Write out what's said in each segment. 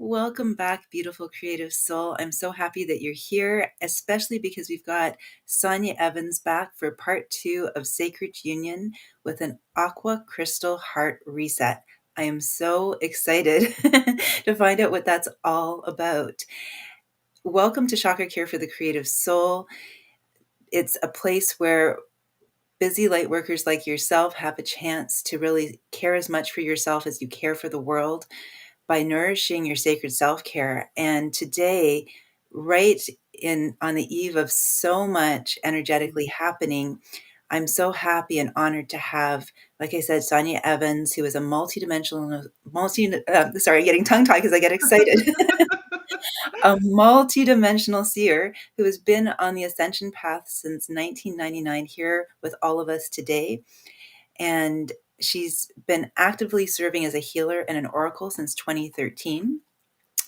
Welcome back, beautiful creative soul. I'm so happy that you're here, especially because we've got Sonja Evans back for part 2 of Sacred Union with an Aqua Crystal Heart Reset. I am so excited to find out what that's all about. Welcome to Chakra-Care for the Creative Soul. It's a place where busy light workers like yourself have a chance to really care as much for yourself as you care for the world, by nourishing your sacred self-care. And today, right on the eve of so much energetically happening, I'm so happy and honored to have, like I said, Sonja Evans, who is a getting tongue-tied because I get excited, a multidimensional seer who has been on the ascension path since 1999 here with all of us today. And she's been actively serving as a healer and an oracle since 2013.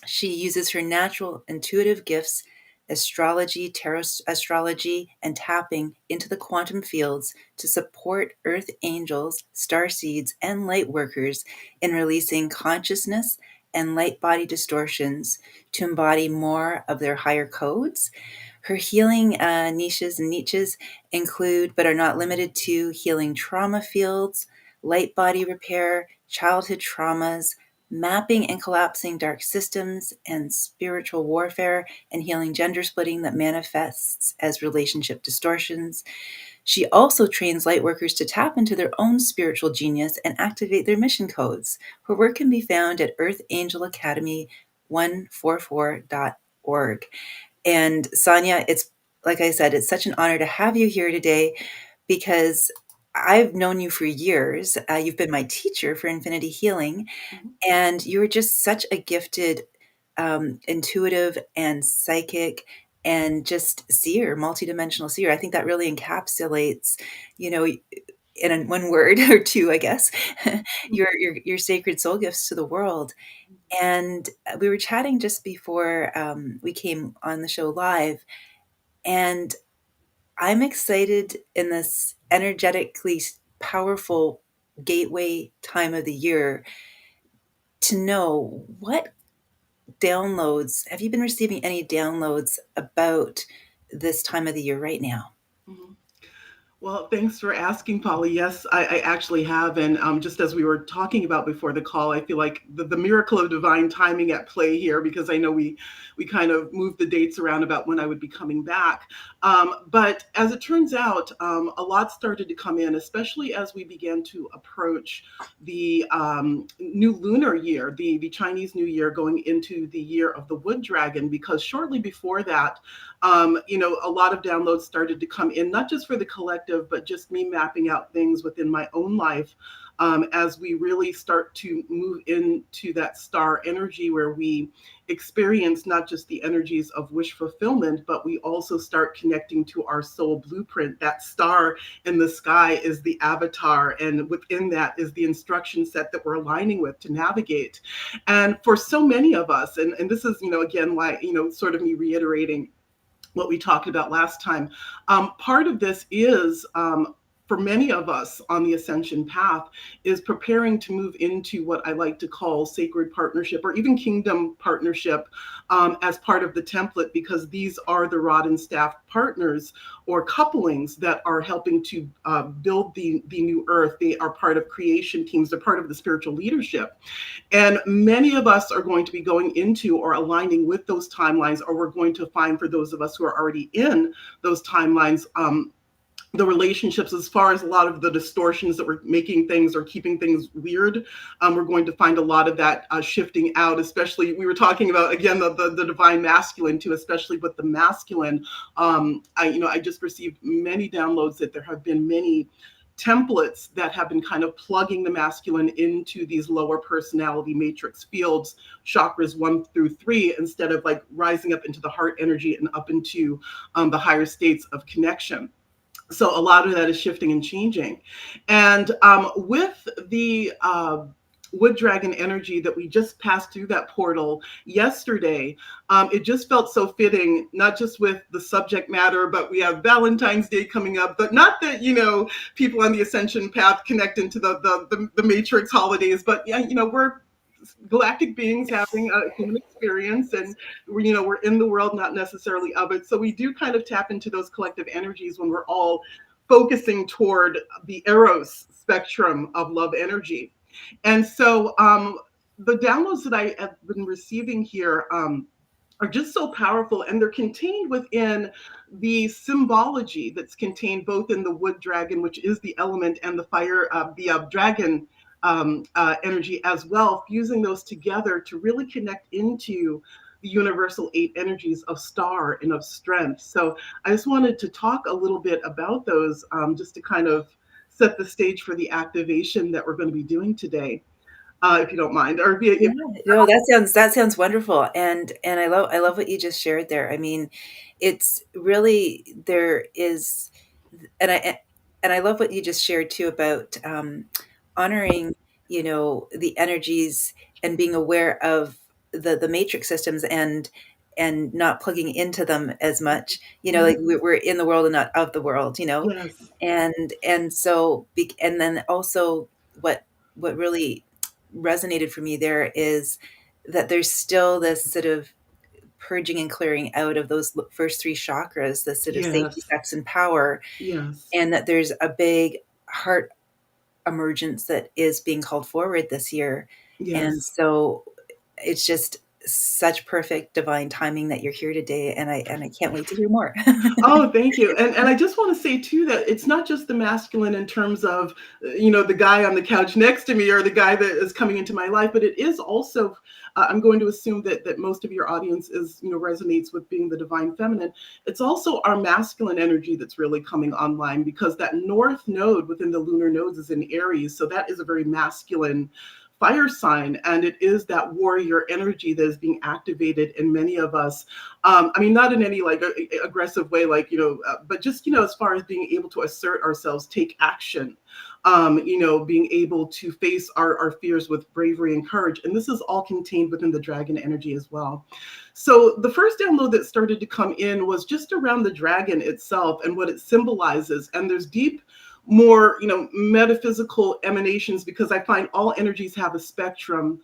She uses her natural intuitive gifts, astrology, tarotstrology, and tapping into the quantum fields to support earth angels, starseeds, and light workers in releasing consciousness and light body distortions to embody more of their higher codes. Her healing niches and niches include, but are not limited to, healing trauma fields, light body repair, childhood traumas, mapping and collapsing dark systems, and spiritual warfare, and healing gender splitting that manifests as relationship distortions. She also trains lightworkers to tap into their own spiritual genius and activate their mission codes. Her work can be found at Earth Angel Academy 144.org. And Sonja, it's like I said, it's such an honor to have you here today because I've known you for years. You've been my teacher for Infinity Healing, and you're just such a gifted, intuitive and psychic and just seer, multidimensional seer. I think that really encapsulates, in one word or two, I guess, your sacred soul gifts to the world. And we were chatting just before we came on the show live, and I'm excited in this energetically powerful gateway time of the year to know what downloads, have you been receiving any downloads about this time of the year right now? Mhm. Well, thanks for asking, Polly. Yes, I actually have. And just as we were talking about before the call, I feel like the miracle of divine timing at play here, because I know we kind of moved the dates around about when I would be coming back. But as it turns out, a lot started to come in, especially as we began to approach the new lunar year, the Chinese New Year, going into the year of the Wood Dragon, because shortly before that, a lot of downloads started to come in, not just for the collective, but just me mapping out things within my own life as we really start to move into that star energy where we experience not just the energies of wish fulfillment, but we also start connecting to our soul blueprint. That star in the sky is the avatar, and within that is the instruction set that we're aligning with to navigate. And for so many of us, and this is, again, why, sort of me reiterating what we talked about last time. Part of this is, for many of us on the ascension path, is preparing to move into what I like to call sacred partnership or even kingdom partnership as part of the template, because these are the rod and staff partners or couplings that are helping to build the new earth. They are part of creation teams. They're part of the spiritual leadership. And many of us are going to be going into or aligning with those timelines, or we're going to find, for those of us who are already in those timelines, the relationships, as far as a lot of the distortions that were making things or keeping things weird, we're going to find a lot of that shifting out. Especially, we were talking about, again, the divine masculine too, especially with the masculine. I just received many downloads that there have been many templates that have been kind of plugging the masculine into these lower personality matrix fields, chakras 1 through 3, instead of like rising up into the heart energy and up into the higher states of connection. So a lot of that is shifting and changing. And with the Wood Dragon energy that we just passed through that portal yesterday, it just felt so fitting, not just with the subject matter, but we have Valentine's Day coming up. But not that, people on the ascension path connect into the matrix holidays, but yeah, we're galactic beings having a human experience, and we're in the world, not necessarily of it. So we do kind of tap into those collective energies when we're all focusing toward the Eros spectrum of love energy. And so the downloads that I have been receiving here are just so powerful, and they're contained within the symbology that's contained both in the wood dragon, which is the element, and the fire, the dragon energy as well, fusing those together to really connect into the universal 8 energies of star and of strength. So I just wanted to talk a little bit about those, just to kind of set the stage for the activation that we're going to be doing today, if you don't mind. Or Yeah, if, no, that sounds wonderful, and I love what you just shared there. I mean, it's really there is, and I love what you just shared too about honoring, the energies and being aware of the matrix systems and not plugging into them as much. Like Mhm. we're in the world and not of the world. Yes, And so and then also what really resonated for me there is that there's still this sort of purging and clearing out of those first three chakras, the sort of safety, yes, sex, and power, yes, and that there's a big heart emergence that is being called forward this year. And yes. so it's just such perfect divine timing that you're here today, and I can't wait to hear more. Oh, thank you. And I just want to say too that it's not just the masculine in terms of the guy on the couch next to me or the guy that is coming into my life, but it is also I'm going to assume that most of your audience is resonates with being the divine feminine. It's also our masculine energy that's really coming online, because that north node within the lunar nodes is in Aries, so that is a very masculine fire sign, and it is that warrior energy that is being activated in many of us. I mean, not in any like aggressive way, like but just as far as being able to assert ourselves, take action, being able to face our fears with bravery and courage. And this is all contained within the dragon energy as well. So the first download that started to come in was just around the dragon itself and what it symbolizes. And there's deep, more metaphysical emanations, because I find all energies have a spectrum,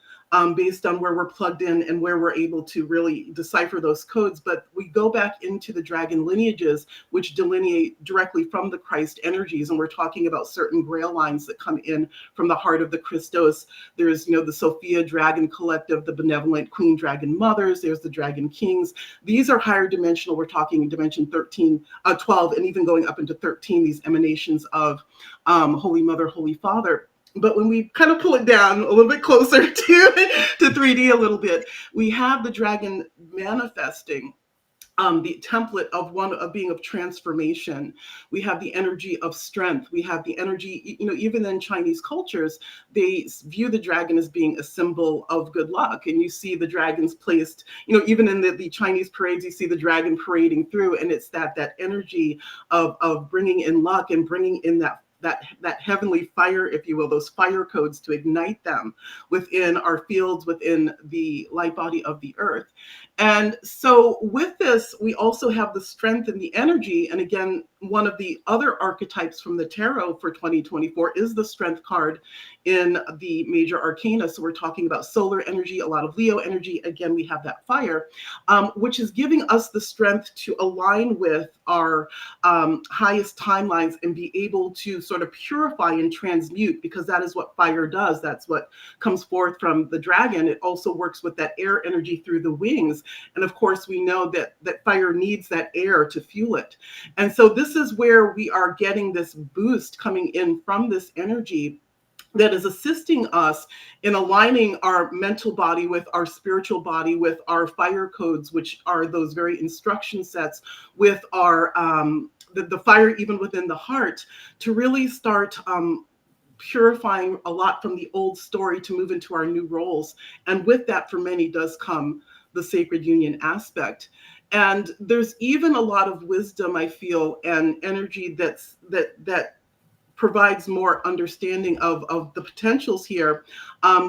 based on where we're plugged in and where we're able to really decipher those codes. But we go back into the dragon lineages, which delineate directly from the Christ energies. And we're talking about certain grail lines that come in from the heart of the Christos. There's, the Sophia Dragon Collective, the benevolent Queen Dragon Mothers. There's the Dragon Kings. These are higher dimensional. We're talking dimension 13, 12, and even going up into 13, these emanations of Holy Mother, Holy Father. But when we kind of pull it down a little bit closer to 3D a little bit, we have the dragon manifesting the template of one of being of transformation. We have the energy of strength. We have the energy, even in Chinese cultures, they view the dragon as being a symbol of good luck. And you see the dragons placed, even in the Chinese parades, you see the dragon parading through. And it's that energy of bringing in luck and bringing in that heavenly fire, if you will, those fire codes to ignite them within our fields, within the light body of the earth. And so with this, we also have the strength and the energy. And again, one of the other archetypes from the tarot for 2024 is the strength card in the major arcana. So we're talking about solar energy, a lot of Leo energy. Again, we have that fire, which is giving us the strength to align with our highest timelines and be able to sort of purify and transmute, because that is what fire does. That's what comes forth from the dragon. It also works with that air energy through the wings. And of course, we know that fire needs that air to fuel it. And so this is where we are getting this boost coming in from this energy that is assisting us in aligning our mental body with our spiritual body, with our fire codes, which are those very instruction sets, with our the fire even within the heart, to really start purifying a lot from the old story to move into our new roles. And with that, for many, does come the sacred union aspect. And there's even a lot of wisdom, I feel, and energy that provides more understanding of the potentials here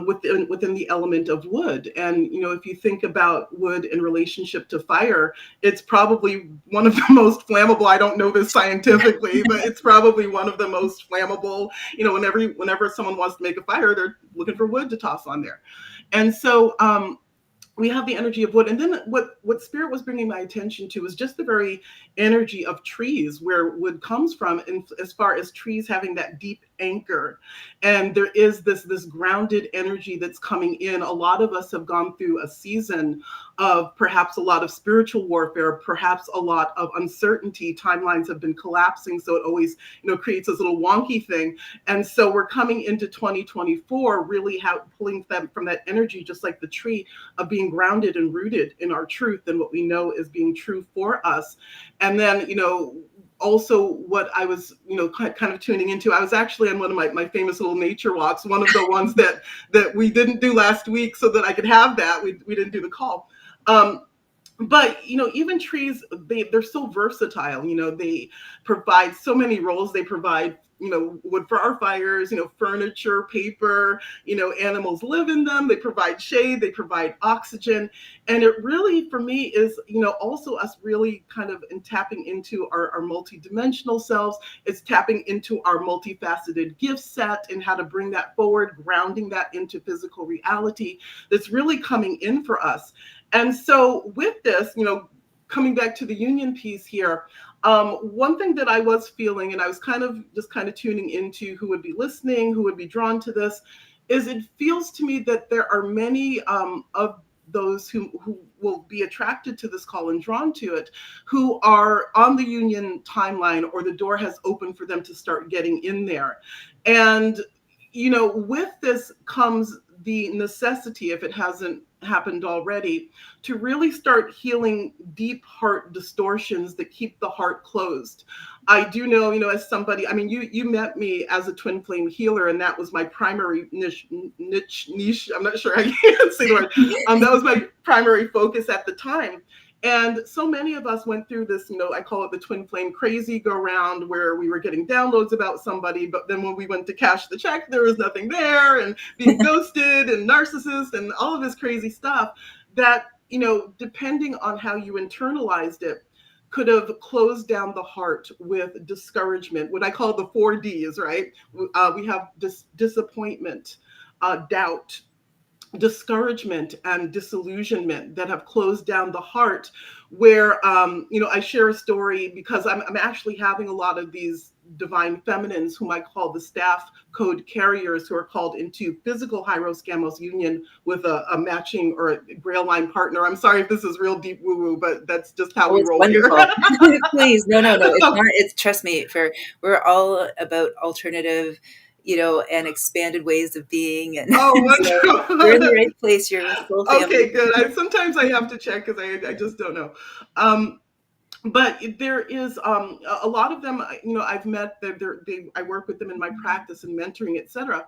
within the element of wood. And, if you think about wood in relationship to fire, it's probably one of the most flammable. I don't know this scientifically, but it's probably one of the most flammable. Whenever someone wants to make a fire, they're looking for wood to toss on there. And so we have the energy of wood. And then what spirit was bringing my attention to was just the very energy of trees, where wood comes from, and as far as trees having that deep anchor. And there is this grounded energy that's coming in. A lot of us have gone through a season of perhaps a lot of spiritual warfare, perhaps a lot of uncertainty. Timelines have been collapsing, so it always creates this little wonky thing. And so we're coming into 2024 really pulling them from that energy, just like the tree, of being grounded and rooted in our truth and what we know is being true for us. And then, also what I was, kind of tuning into, I was actually on one of my famous little nature walks, one of the ones that we didn't do last week so that I could have that. We didn't do the call. But even trees, they're so versatile. They provide so many roles. They provide wood for our fires, furniture, paper, animals live in them. They provide shade, they provide oxygen. And it really, for me, is, also us really kind of tapping into our multidimensional selves. It's tapping into our multifaceted gift set and how to bring that forward, grounding that into physical reality that's really coming in for us. And so with this, coming back to the union piece here, one thing that I was feeling, and I was kind of tuning into who would be listening, who would be drawn to this, is it feels to me that there are many of those who will be attracted to this call and drawn to it, who are on the union timeline, or the door has opened for them to start getting in there. And, with this comes the necessity, if it hasn't happened already, to really start healing deep heart distortions that keep the heart closed. I do know, as somebody, I mean, you met me as a twin flame healer, and that was my primary niche. I'm not sure I can say the word. That was my primary focus at the time. And so many of us went through this, I call it the twin flame crazy go round, where we were getting downloads about somebody, but then when we went to cash the check, there was nothing there, and being ghosted and narcissist and all of this crazy stuff that, depending on how you internalized it, could have closed down the heart with discouragement, what I call the 4Ds, right? We have disappointment, doubt, discouragement, and disillusionment that have closed down the heart, where I share a story because I'm actually having a lot of these divine feminines, whom I call the staff code carriers, who are called into physical Hyros Gamos union with a matching or a grail line partner. I'm sorry if this is real deep woo woo, but that's just how we It's roll wonderful. here. Please, no, it's not. It's, trust me, we're all about alternative, and expanded ways of being, and Oh, so you're in the wonderful. right place. You're with full Okay, family. good. Sometimes I have to check because I just don't know. But there is a lot of them, I've met. I work with them in my practice and mentoring, etc.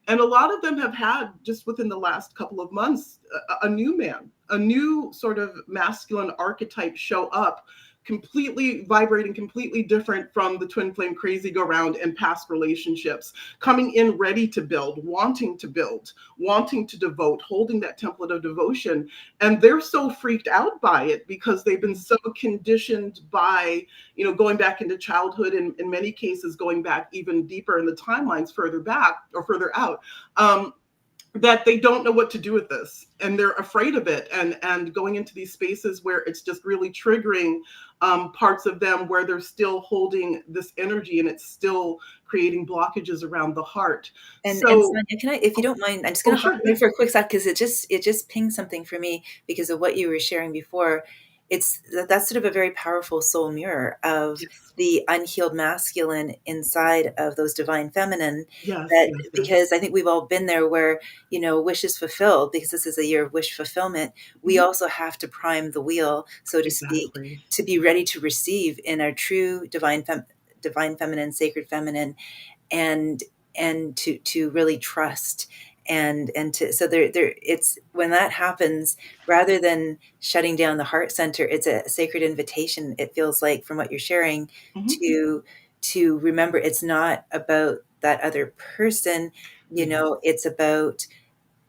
And a lot of them have had, just within the last couple of months, a new man, a new sort of masculine archetype show up, completely vibrating, completely different from the twin flame crazy go round and past relationships, coming in ready to build, wanting to devote, holding that template of devotion. And they're so freaked out by it because they've been so conditioned by, going back into childhood, and in many cases going back even deeper in the timelines, further back or further out, that they don't know what to do with this, and they're afraid of it, and going into these spaces where it's just really triggering parts of them, where they're still holding this energy, and it's still creating blockages around the heart. And So, Sonia, can I, if you don't mind, I'm just oh, going to hop sure, in yeah, there for a quick sec, because it just pinged something for me because of what you were sharing before. That's sort of a very powerful soul mirror of yes, the unhealed masculine inside of those divine feminine. yes, That, yes, yes. because I think we've all been there, where wishes fulfilled, because this is a year of wish fulfillment. We Mhm. also have to prime the wheel, so to speak, Exactly. to be ready to receive in our true divine feminine, sacred feminine, and to really trust, and to, so there it's, when that happens, rather than shutting down the heart center, it's a sacred invitation, it feels like, from what you're sharing, Mhm. to to remember it's not about that other person, Yes. it's about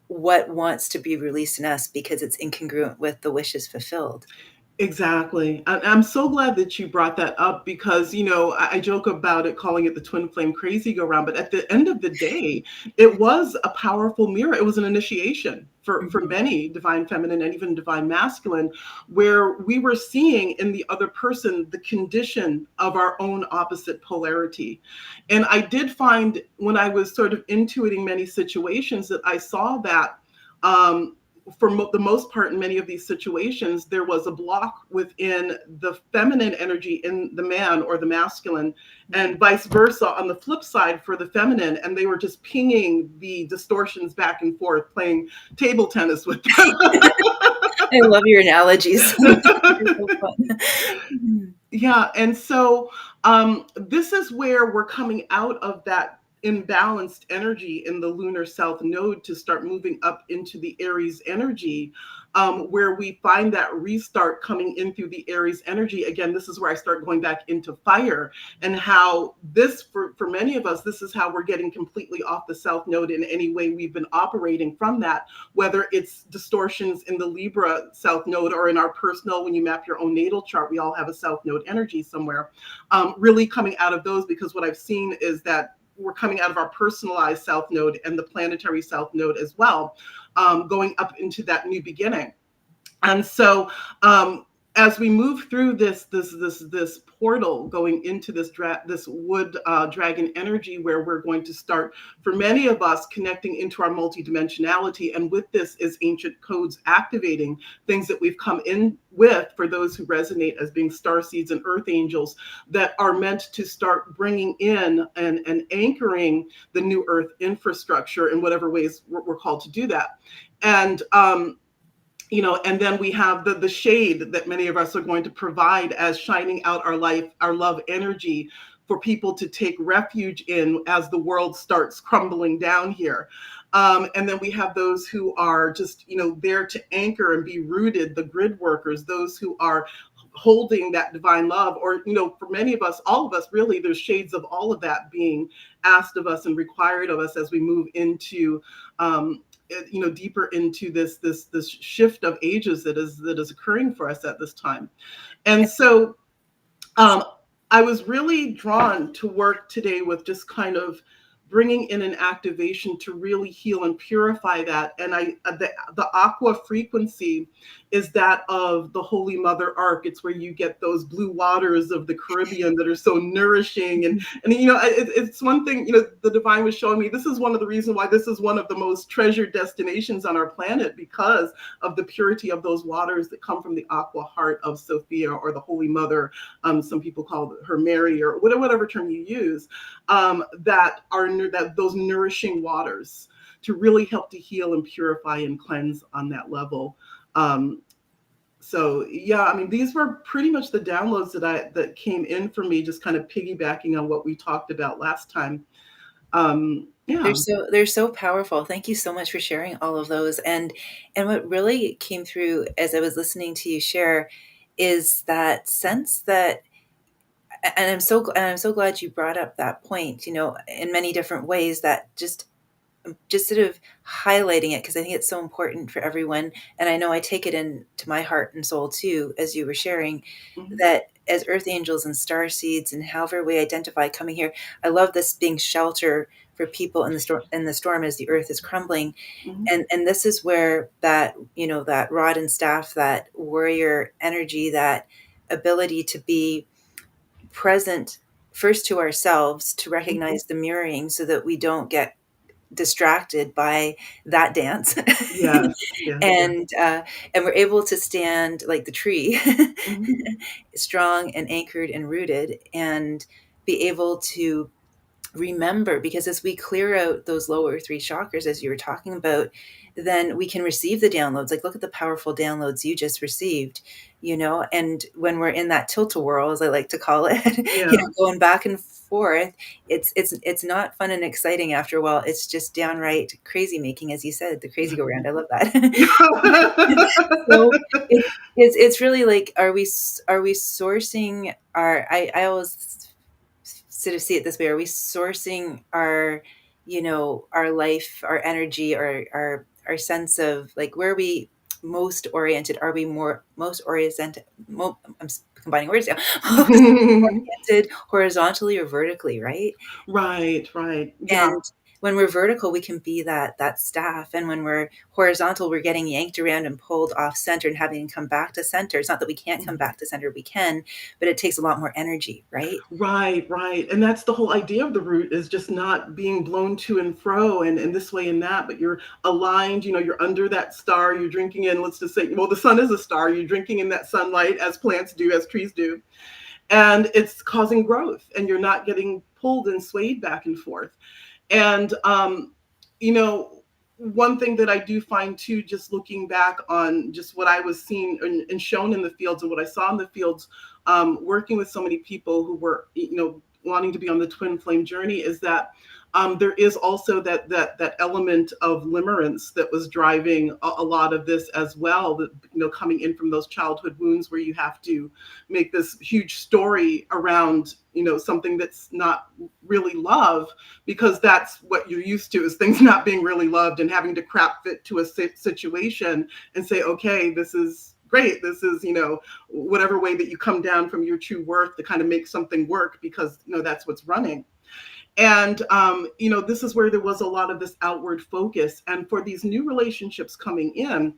what wants to be released in us because it's incongruent with the wishes fulfilled. Exactly. I'm so glad that you brought that up because, I joke about it, calling it the twin flame crazy go round. But at the end of the day, it was a powerful mirror. It was an initiation for Mhm. many divine feminine and even divine masculine, where we were seeing in the other person the condition of our own opposite polarity. And I did find when I was sort of intuiting many situations that I saw that. For the most part, in many of these situations, there was a block within the feminine energy in the man or the masculine, and vice versa on the flip side for the feminine. And they were just pinging the distortions back and forth, playing table tennis with I love your analogies. They're so fun. Yeah, and so this is where we're coming out of that imbalanced energy in the lunar south node to start moving up into the Aries energy, where we find that restart coming in through the Aries energy. Again, this is where I start going back into fire, and how this, for many of us, this is how we're getting completely off the south node in any way we've been operating from that, whether it's distortions in the Libra south node or in our personal, when you map your own natal chart, we all have a south node energy somewhere, really coming out of those, because what I've seen is that we're coming out of our personalized south node and the planetary south node as well, going up into that new beginning. And so as we move through this portal going into this wood dragon energy, where we're going to start, for many of us, connecting into our multidimensionality, and with this is ancient codes activating, things that we've come in with, for those who resonate as being starseeds and earth angels, that are meant to start bringing in and anchoring the new earth infrastructure in whatever ways we're called to do that. And and then we have the shade that many of us are going to provide as shining out our life, our love energy, for people to take refuge in as the world starts crumbling down here. And then we have those who are just, there to anchor and be rooted, the grid workers, those who are holding that divine love, or, for many of us, all of us, really, there's shades of all of that being asked of us and required of us as we move into deeper into this shift of ages that is occurring for us at this time. And so um, I was really drawn to work today with just kind of bringing in an activation to really heal and purify that. And the aqua frequency is that of the Holy Mother Ark. It's where you get those blue waters of the Caribbean that are so nourishing. And it's one thing, the divine was showing me, this is one of the reasons why this is one of the most treasured destinations on our planet, because of the purity of those waters that come from the aqua heart of Sophia, or the Holy Mother. Some people call her Mary, or whatever term you use, that those nourishing waters to really help to heal and purify and cleanse on that level. So yeah, I mean, these were pretty much the downloads that came in for me, just kind of piggybacking on what we talked about last time. Yeah. They're so powerful. Thank you so much for sharing all of those. And what really came through as I was listening to you share is that sense that, and I'm so glad you brought up that point, in many different ways, that just sort of highlighting it, because I think it's so important for everyone. And I know I take it into my heart and soul too, as you were sharing, Mm-hmm. that as earth angels and star seeds, and however we identify coming here, I love this being shelter for people in the storm as the earth is crumbling. Mm-hmm. And this is where that, that rod and staff, that warrior energy, that ability to be present first to ourselves, to recognize the mirroring so that we don't get distracted by that dance. Yes, yes, yes. And we're able to stand like the tree, Mm-hmm. strong and anchored and rooted, and be able to remember, because as we clear out those lower three chakras, as you were talking about, then we can receive the downloads. Like, look at the powerful downloads you just received, and when we're in that tilt-a-whirl, as I like to call it, Yeah. going back and forth, it's not fun and exciting after a while. It's just downright crazy making, as you said, the crazy go round. I love that. So it's really like, are we sourcing our, I always sort of see it this way? Are we sourcing our, our life, our energy, our sense of like where are we most oriented? Are we most oriented? I'm combining words now. Most oriented horizontally or vertically, right? Right, right. Yeah. And when we're vertical, we can be that staff, and when we're horizontal, we're getting yanked around and pulled off center and having to come back to center. It's not that we can't come back to center; we can, but it takes a lot more energy, right? Right, right. And that's the whole idea of the root, is just not being blown to and fro and this way and that, but you're aligned, you're under that star, you're drinking in, let's just say, well, the sun is a star, you're drinking in that sunlight as plants do, as trees do. And it's causing growth, and you're not getting pulled and swayed back and forth. And, you know, one thing that I do find too, just looking back on just what I was seeing and shown in the fields and what I saw in the fields, working with so many people who were, wanting to be on the twin flame journey, is that there is also that element of limerence that was driving a lot of this as well. That, coming in from those childhood wounds where you have to make this huge story around something that's not really love, because that's what you're used to, is things not being really loved and having to crap fit to a situation and say, okay, this is great. This is, whatever way that you come down from your true worth to kind of make something work, because, that's what's running. And, this is where there was a lot of this outward focus. And for these new relationships coming in,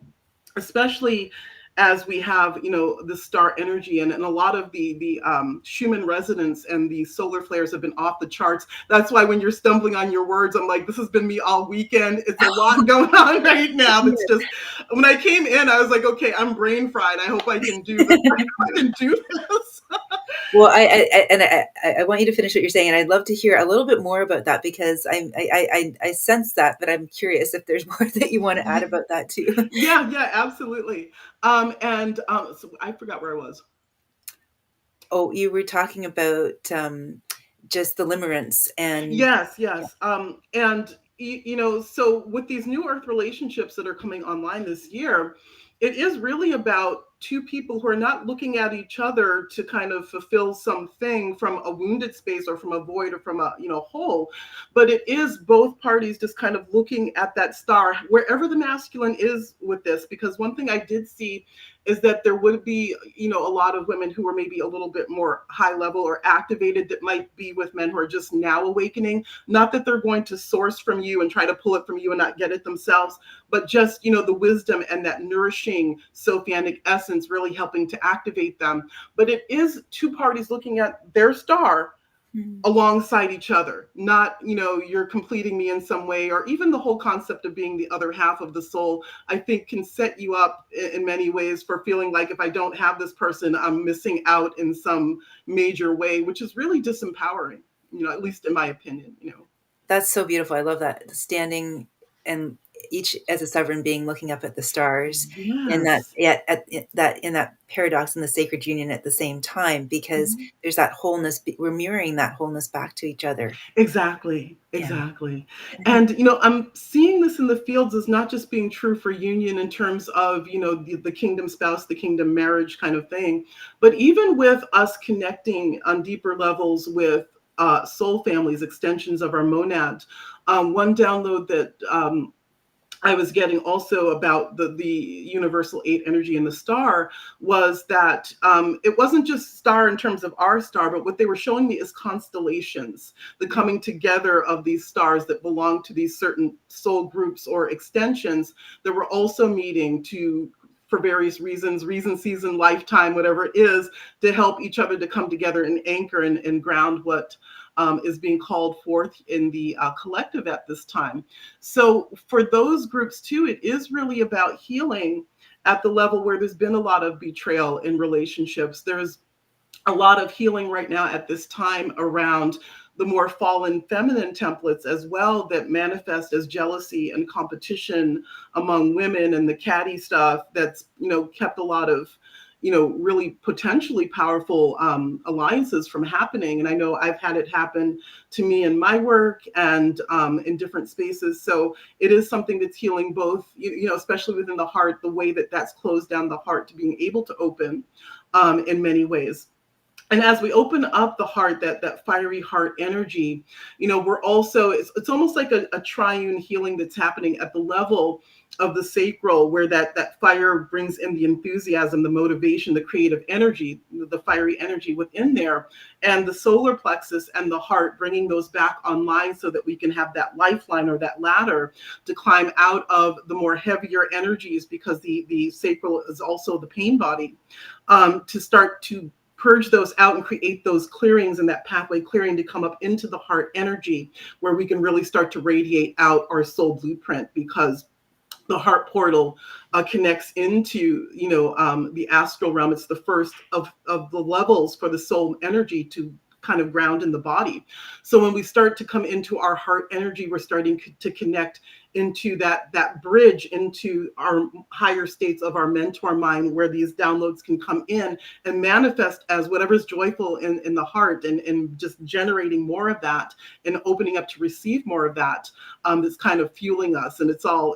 especially as we have, the star energy, and a lot of the Schumann resonance and the solar flares have been off the charts. That's why when you're stumbling on your words, I'm like, this has been me all weekend. It's a lot going on right now. It's just, when I came in, I was like, okay, I'm brain fried. I hope I can do this. I can do this. Well, I want you to finish what you're saying, and I'd love to hear a little bit more about that, because I sense that, but I'm curious if there's more that you want to add about that too. Yeah, yeah, absolutely. So I forgot where I was. Oh, you were talking about just the limerence and Yes, yeah. yes. And so with these new Earth relationships that are coming online this year, it is really about two people who are not looking at each other to kind of fulfill something from a wounded space or from a void or from a hole, but it is both parties just kind of looking at that star wherever the masculine is with this. Because one thing I did see is that there would be, a lot of women who were maybe a little bit more high level or activated, that might be with men who are just now awakening. Not that they're going to source from you and try to pull it from you and not get it themselves, but just, the wisdom and that nourishing Sophianic essence really helping to activate them. But it is two parties looking at their star alongside each other, not, you're completing me in some way. Or even the whole concept of being the other half of the soul, I think, can set you up in many ways for feeling like, if I don't have this person, I'm missing out in some major way, which is really disempowering, at least in my opinion. That's so beautiful. I love that, standing and each as a sovereign being looking up at the stars, and that Yes. yeah, that in that paradox and the sacred union at the same time, because Mhm. there's that wholeness. We're mirroring that wholeness back to each other. Exactly, Yeah. exactly. Mhm. And, I'm seeing this in the fields as not just being true for union in terms of, the kingdom spouse, the kingdom marriage kind of thing, but even with us connecting on deeper levels with soul families, extensions of our monad. One download that I was getting also about the universal eight energy in the star was that it wasn't just star in terms of our star, but what they were showing me is constellations, the coming together of these stars that belong to these certain soul groups or extensions that were also meeting to, for various reasons, reason, season, lifetime, whatever it is, to help each other to come together and anchor and ground what is being called forth in the collective at this time. So for those groups too, it is really about healing at the level where there's been a lot of betrayal in relationships. There's a lot of healing right now at this time around the more fallen feminine templates as well, that manifest as jealousy and competition among women, and the catty stuff that's kept a lot of really potentially powerful alliances from happening. And I know I've had it happen to me in my work and in different spaces. So it is something that's healing both, especially within the heart, the way that that's closed down the heart to being able to open in many ways. And as we open up the heart, that fiery heart energy, we're also, it's almost like a triune healing that's happening at the level of the sacral, where that fire brings in the enthusiasm, the motivation, the creative energy, the fiery energy within there, and the solar plexus and the heart, bringing those back online so that we can have that lifeline or that ladder to climb out of the more heavier energies, because the sacral is also the pain body, to start to purge those out and create those clearings and that pathway clearing to come up into the heart energy, where we can really start to radiate out our soul blueprint, because the heart portal connects into the astral realm. It's the first of the levels for the soul energy to kind of ground in the body. So when we start to come into our heart energy, we're starting to connect into that bridge into our higher states of our mentor mind, where these downloads can come in and manifest as whatever's joyful in the heart, and just generating more of that and opening up to receive more of that, that's kind of fueling us. And it's all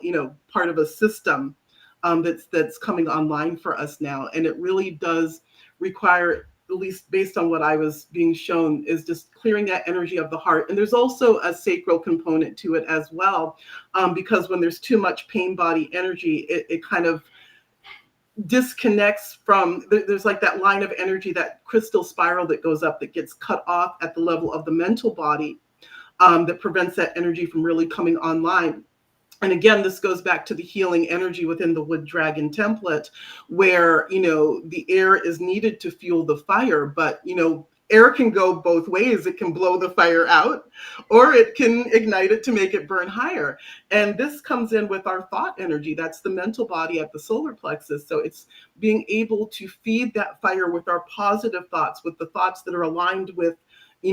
part of a system that's coming online for us now. And it really does require, at least based on what I was being shown, is just clearing that energy of the heart. And there's also a sacral component to it as well, because when there's too much pain body energy, it kind of disconnects from, there's like that line of energy, that crystal spiral that goes up, that gets cut off at the level of the mental body, that prevents that energy from really coming online. And again, this goes back to the healing energy within the wood dragon template, where the air is needed to fuel the fire, but air can go both ways. It can blow the fire out, or it can ignite it to make it burn higher. And this comes in with our thought energy. That's the mental body at the solar plexus. So it's being able to feed that fire with our positive thoughts, with the thoughts that are aligned with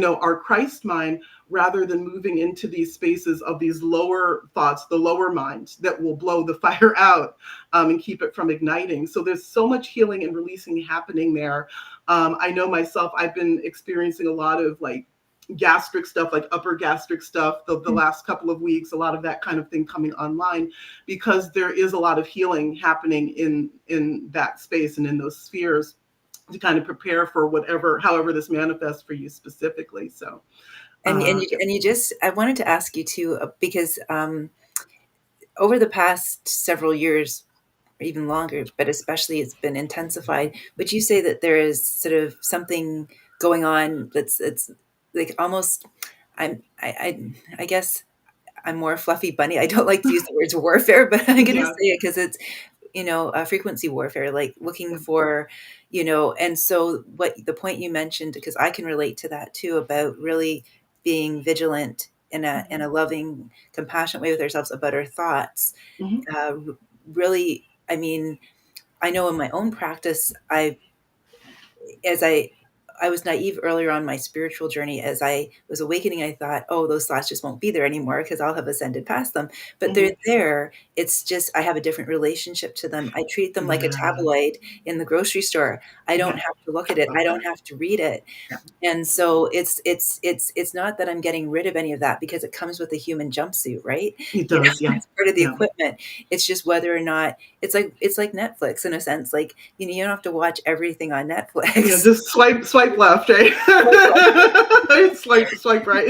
our Christ mind, rather than moving into these spaces of these lower thoughts, the lower minds that will blow the fire out, and keep it from igniting. So there's so much healing and releasing happening there. I know myself, I've been experiencing a lot of like gastric stuff, like upper gastric stuff, the last couple of weeks, a lot of that kind of thing coming online, because there is a lot of healing happening in that space and in those spheres, to kind of prepare for however this manifests for you specifically. So, And you just, I wanted to ask you too, because over the past several years, or even longer, but especially it's been intensified. Would you say that there is sort of something going on that's it's like almost, I guess I'm more a fluffy bunny. I don't like to use the words warfare, but I'm going to yeah, say it because it's frequency warfare, like looking for, and so what the point you mentioned, because I can relate to that too, about really being vigilant in a loving, compassionate way with ourselves about our thoughts. hmm Uh, really, I mean, I know in my own practice, as I was naive earlier on my spiritual journey. As I was awakening, I thought, oh, those thoughts just won't be there anymore because I'll have ascended past them. But they're hmm there. It's just I have a different relationship to them. I treat them like a yeah, tabloid in the grocery store. I don't yeah, have to look at it. love I don't that. have to read it. And so it's not that I'm getting rid of any of that, because it comes with a human jumpsuit, right? It does, yeah, It's part of the yeah, equipment. It's just whether or not it's like Netflix in a sense. Like, you don't have to watch everything on yeah. Netflix. Just swipe left, right? Swipe right.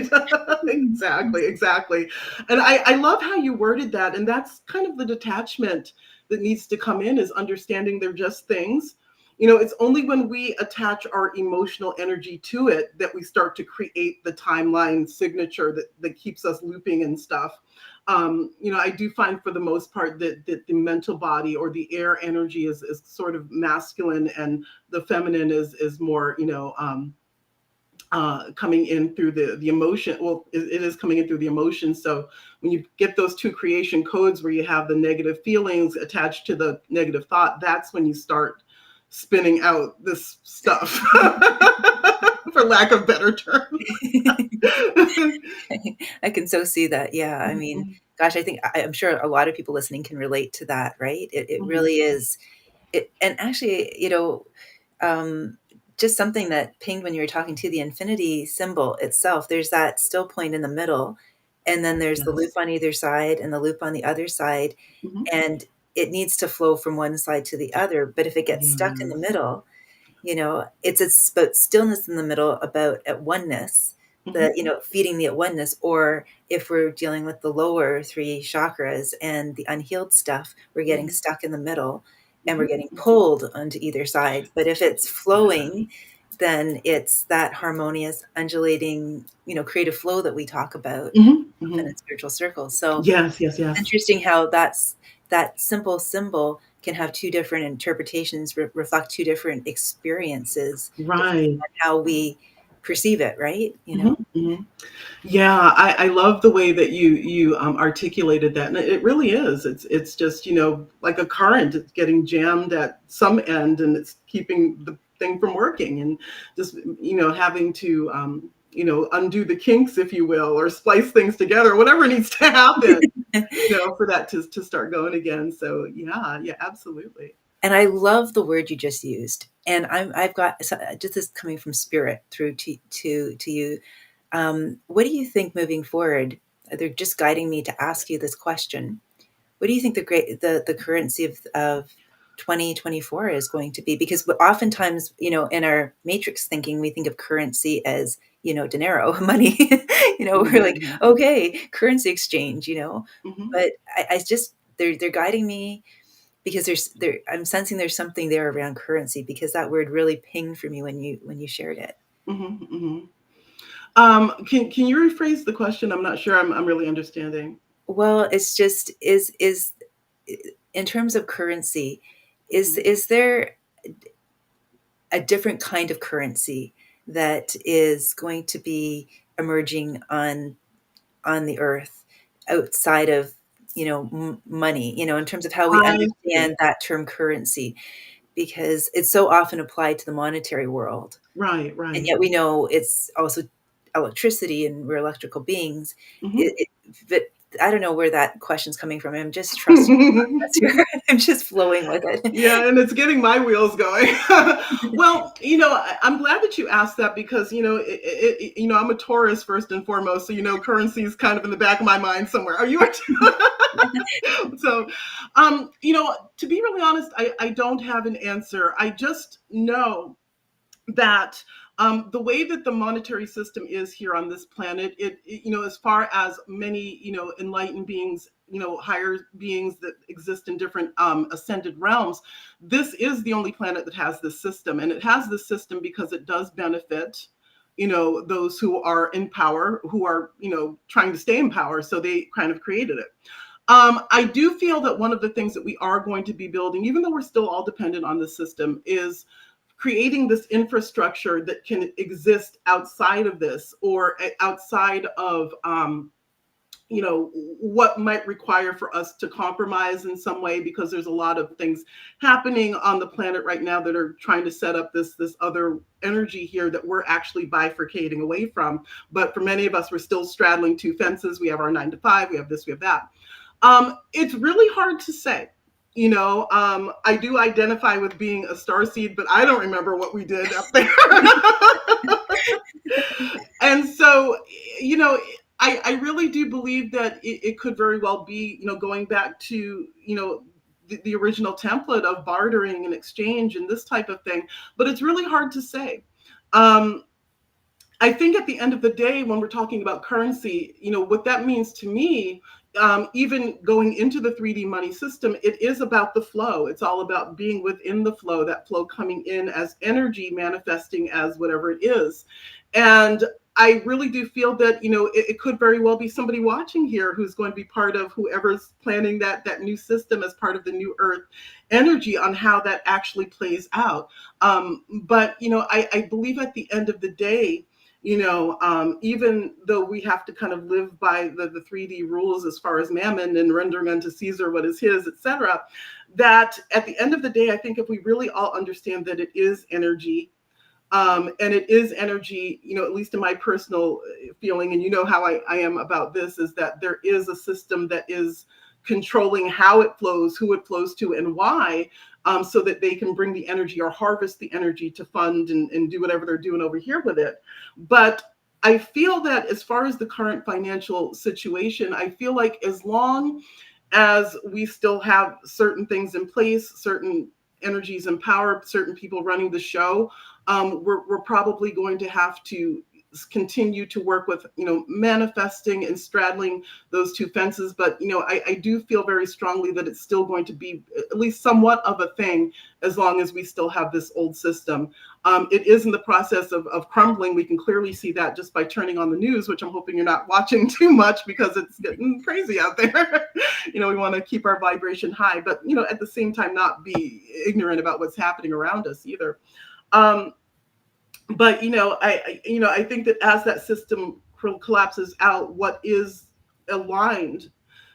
Exactly, exactly. And I love how you worded that, and that's kind of the detachment that needs to come in, is understanding they're just things. It's only when we attach our emotional energy to it that we start to create the timeline signature that keeps us looping and stuff. I do find for the most part that the mental body or the air energy is sort of masculine, and the feminine is more, coming in through the emotion. Well, it is coming in through the emotion. So when you get those two creation codes, where you have the negative feelings attached to the negative thought, that's when you start spinning out this stuff, for lack of better term. I can so see that. Yeah. I mean, gosh, I'm sure a lot of people listening can relate to that, right? It Mhm. really is. And actually, um, just something that pinged when you were talking to the infinity symbol itself. There's that still point in the middle, and then there's the loop Yes. on either side and the loop on the other side. Mhm. And it needs to flow from one side to the other. But if it gets stuck in the Yes. middle, It's about stillness in the middle, about at oneness, Mm-hmm. feeding the at oneness. Or if we're dealing with the lower three chakras and the unhealed stuff, we're getting Mm-hmm. stuck in the middle and we're getting Mm-hmm. pulled onto either side. But if it's Yeah. flowing, then it's that harmonious, undulating, creative flow that we talk about Mm-hmm. often Mm-hmm. in spiritual circles. So Yes, yes, it's yes. interesting how that simple symbol can have two different interpretations, reflect two different experiences, depending Right. on how we perceive it, right? Mm-hmm. Mm-hmm. Yeah, I love the way that you articulated that, and it really is. It's just like a current. It's getting jammed at some end, and it's keeping the thing from working, and just having to undo the kinks, if you will, or splice things together, whatever needs to happen, for that to start going again. So yeah, yeah, absolutely. And I love the word you just used. And I've got just this coming from spirit through to you. What do you think moving forward? They're just guiding me to ask you this question. What do you think the currency of 2024 is going to be? Because oftentimes, in our matrix thinking, we think of currency as, dinero, money. We're like, Mm-hmm. okay, currency exchange, Mm-hmm. but I just they're guiding me because I'm sensing there's something there around currency, because that word really pinged for me when you shared it. Mm-hmm. Mm-hmm. Can you rephrase the question? I'm not sure I'm really understanding. Well, it's just is in terms of currency, is Mm-hmm. is there a different kind of currency that is going to be emerging on the earth outside of money, in terms of how we I see. understand that term currency, because it's so often applied to the monetary world. Right, And right. yet we know it's also electricity and we're electrical beings. Mhm. But I don't know where that question's coming from. I'm just trusting the process here. I'm just flowing with it. Yeah, and it's getting my wheels going. Well, I'm glad that you asked that because I'm a Taurus first and foremost, so currency is kind of in the back of my mind somewhere. Are you? So, to be really honest, I don't have an answer. I just know that the way that the monetary system is here on this planet, as far as many, enlightened beings, higher beings that exist in different ascended realms, this is the only planet that has this system. And it has this system because it does benefit, those who are in power, who are, trying to stay in power. So they kind of created it. I do feel that one of the things that we are going to be building, even though we're still all dependent on the system, is creating this infrastructure that can exist outside of this, or outside of what might require for us to compromise in some way, because there's a lot of things happening on the planet right now that are trying to set up this other energy here that we're actually bifurcating away from. But for many of us, we're still straddling two fences. We have our 9 to 5, we have this, we have that. It's really hard to say. I do identify with being a starseed, but I don't remember what we did up there. And so, you know, I really do believe that it could very well be, going back to, the original template of bartering and exchange and this type of thing. But it's really hard to say. Um, I think at the end of the day, when we're talking about currency, what that means to me, even going into the 3D money system, it is about the flow. It's all about being within the flow, that flow coming in as energy, manifesting as whatever it is. And I really do feel that, it could very well be somebody watching here who's going to be part of whoever's planning that new system as part of the new earth energy on how that actually plays out. But, I believe at the end of the day, even though we have to kind of live by the 3D rules as far as mammon and rendering unto Caesar what is his, etc., that at the end of the day, I think if we really all understand that it is energy, and it is energy, at least in my personal feeling, and how I am about this, is that there is a system that is controlling how it flows, who it flows to, and why, so that they can bring the energy or harvest the energy to fund and do whatever they're doing over here with it. But I feel that as far as the current financial situation, I feel like as long as we still have certain things in place, certain energies empower certain people running the show, we're probably going to have to continue to work with, manifesting and straddling those two fences. But, I do feel very strongly that it's still going to be at least somewhat of a thing as long as we still have this old system. It is in the process of crumbling. We can clearly see that just by turning on the news, which I'm hoping you're not watching too much because it's getting crazy out there. We want to keep our vibration high, but, at the same time, not be ignorant about what's happening around us either. But I think that as that system collapses out, what is aligned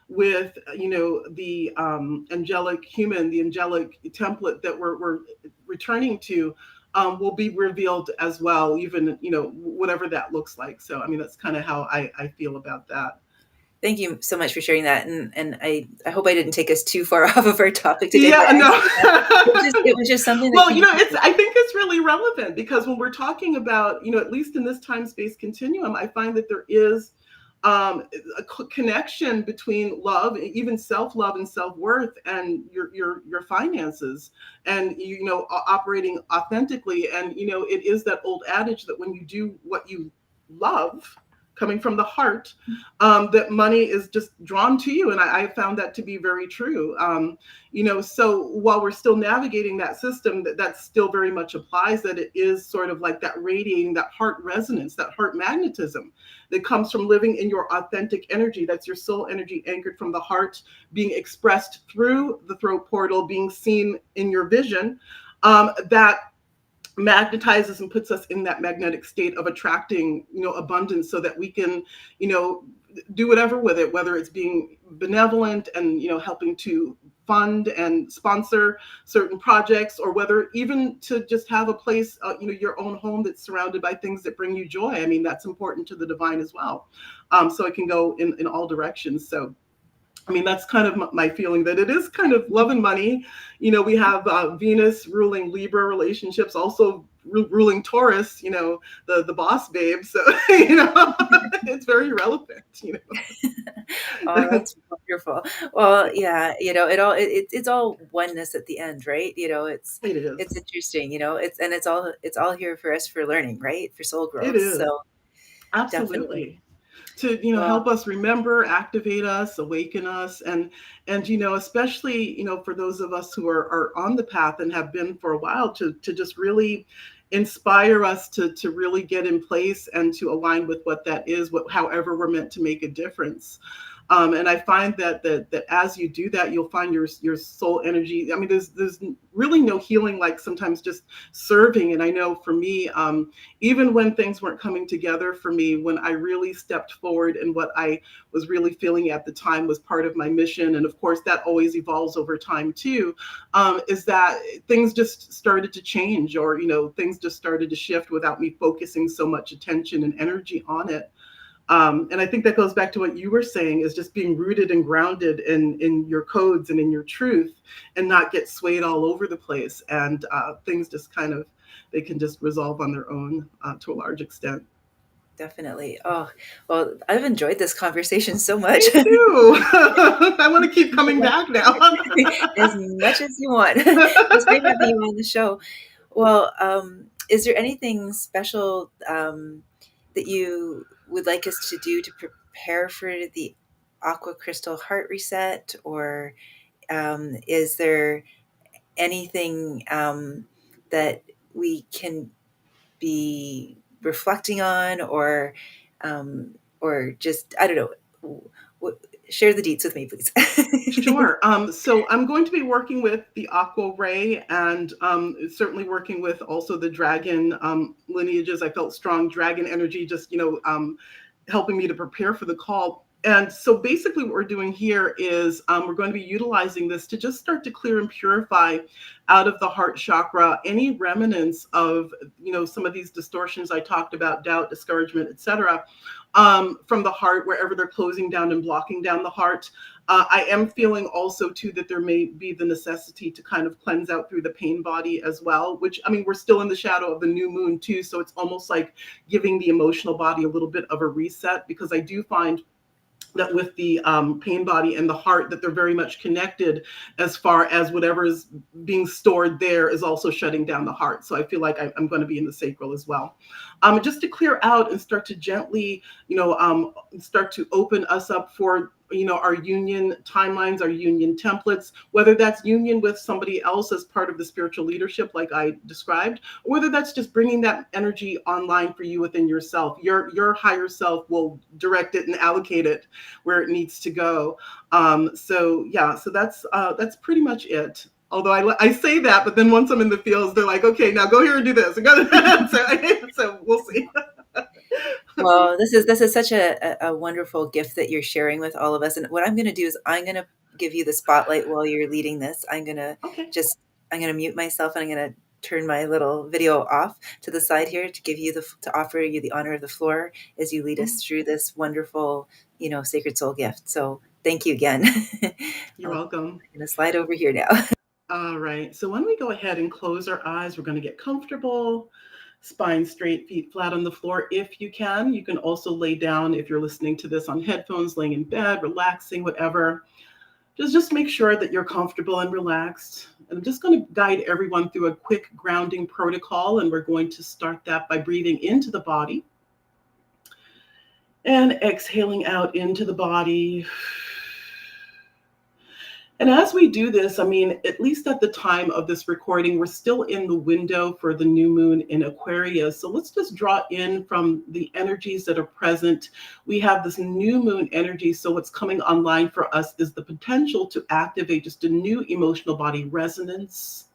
with the angelic human, the angelic template that we're returning to, will be revealed as well, even whatever that looks like. So I mean, that's kind of how I feel about that. Thank you so much for sharing that, and I hope I didn't take us too far off of our topic today. Yeah, no. It was just something. Well, I think it's really relevant because when we're talking about, at least in this time-space continuum, I find that there is a connection between love, even self-love and self-worth, and your finances, and operating authentically. And it is that old adage that when you do what you love, coming from the heart, that money is just drawn to you. And I found that to be very true. So while we're still navigating that system, that still very much applies, that it is sort of like that radiating, that heart resonance, that heart magnetism that comes from living in your authentic energy. That's your soul energy anchored from the heart, being expressed through the throat portal, being seen in your vision, that magnetizes and puts us in that magnetic state of attracting abundance, so that we can do whatever with it, whether it's being benevolent and helping to fund and sponsor certain projects, or whether even to just have a place, your own home that's surrounded by things that bring you joy. I mean, that's important to the divine as well. So it can go in all directions. So I mean, that's kind of my feeling, that it is kind of love and money. We have Venus ruling Libra relationships, also ruling Taurus, the boss babe. So, it's very relevant, Oh, that's wonderful. Well, yeah, it's all oneness at the end, right? It is. It's interesting, it's all here for us for learning, right? For soul growth. It is. So Absolutely. definitely. To help us remember, activate us, awaken us, and especially for those of us who are on the path and have been for a while, to just really inspire us to really get in place and to align with what that is, however we're meant to make a difference. And I find that as you do that, you'll find your soul energy. I mean, there's really no healing like sometimes just serving. And I know for me, even when things weren't coming together for me, when I really stepped forward and what I was really feeling at the time was part of my mission, and of course that always evolves over time too, is that things just started to change, or things just started to shift without me focusing so much attention and energy on it. And I think that goes back to what you were saying, is just being rooted and grounded in your codes and in your truth, and not get swayed all over the place. And things just they can just resolve on their own to a large extent. Definitely. Oh, well, I've enjoyed this conversation so much. Me too. I want to keep coming back now. As much as you want. It's great having you on the show. Well, is there anything special that you would like us to do to prepare for the Aqua Crystal Heart Reset? Or is there anything that we can be reflecting on, or just, I don't know, share the deets with me, please. Sure. So I'm going to be working with the Aqua Ray, and certainly working with also the dragon lineages. I felt strong dragon energy, just, helping me to prepare for the call. And so basically what we're doing here is we're going to be utilizing this to just start to clear and purify out of the heart chakra any remnants of, some of these distortions I talked about, doubt, discouragement, etc., from the heart, wherever they're closing down and blocking down the heart. I am feeling also too that there may be the necessity to kind of cleanse out through the pain body as well, which, I mean, we're still in the shadow of the new moon too. So it's almost like giving the emotional body a little bit of a reset, because I do find that with the pain body and the heart, that they're very much connected, as far as whatever is being stored there is also shutting down the heart. So I feel like I'm going to be in the sacral as well. Just to clear out and start to gently, start to open us up for, our union timelines, our union templates, whether that's union with somebody else as part of the spiritual leadership, like I described, or whether that's just bringing that energy online for you within yourself. Your higher self will direct it and allocate it where it needs to go. So yeah, so that's pretty much it. Although I say that, but then once I'm in the fields, they're like, okay, now go here and do this. And go so we'll see. Well, this is such a wonderful gift that you're sharing with all of us. And what I'm going to do is I'm going to give you the spotlight while you're leading this. Okay. I'm going to mute myself, and I'm going to turn my little video off to the side here to give you to offer you the honor of the floor as you lead us through this wonderful, sacred soul gift. So thank you again. You're welcome. I'm going to slide over here now. All right. So when we go ahead and close our eyes, we're going to get comfortable. Spine straight, feet flat on the floor if you can. You can also lay down if you're listening to this on headphones, laying in bed, relaxing, whatever. Just make sure that you're comfortable and relaxed. And I'm just going to guide everyone through a quick grounding protocol. And we're going to start that by breathing into the body and exhaling out into the body. And as we do this, I mean, at least at the time of this recording, we're still in the window for the new moon in Aquarius. So let's just draw in from the energies that are present. We have this new moon energy. So what's coming online for us is the potential to activate just a new emotional body resonance.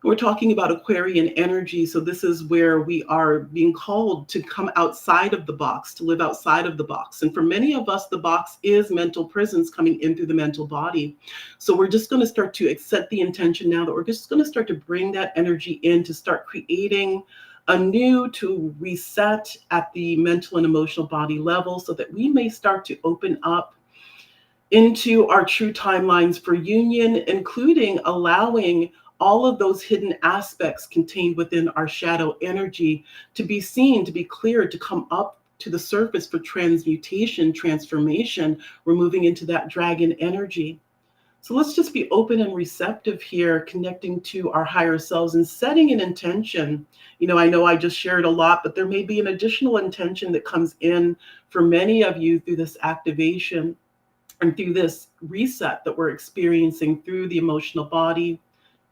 We're talking about Aquarian energy. So this is where we are being called to come outside of the box, to live outside of the box. And for many of us, the box is mental prisons coming in through the mental body. So we're just going to start to set the intention now that we're just going to start to bring that energy in to start creating anew, to reset at the mental and emotional body level so that we may start to open up into our true timelines for union, including allowing all of those hidden aspects contained within our shadow energy to be seen, to be cleared, to come up to the surface for transmutation, transformation. We're moving into that dragon energy. So let's just be open and receptive here, connecting to our higher selves and setting an intention. I know I just shared a lot, but there may be an additional intention that comes in for many of you through this activation and through this reset that we're experiencing through the emotional body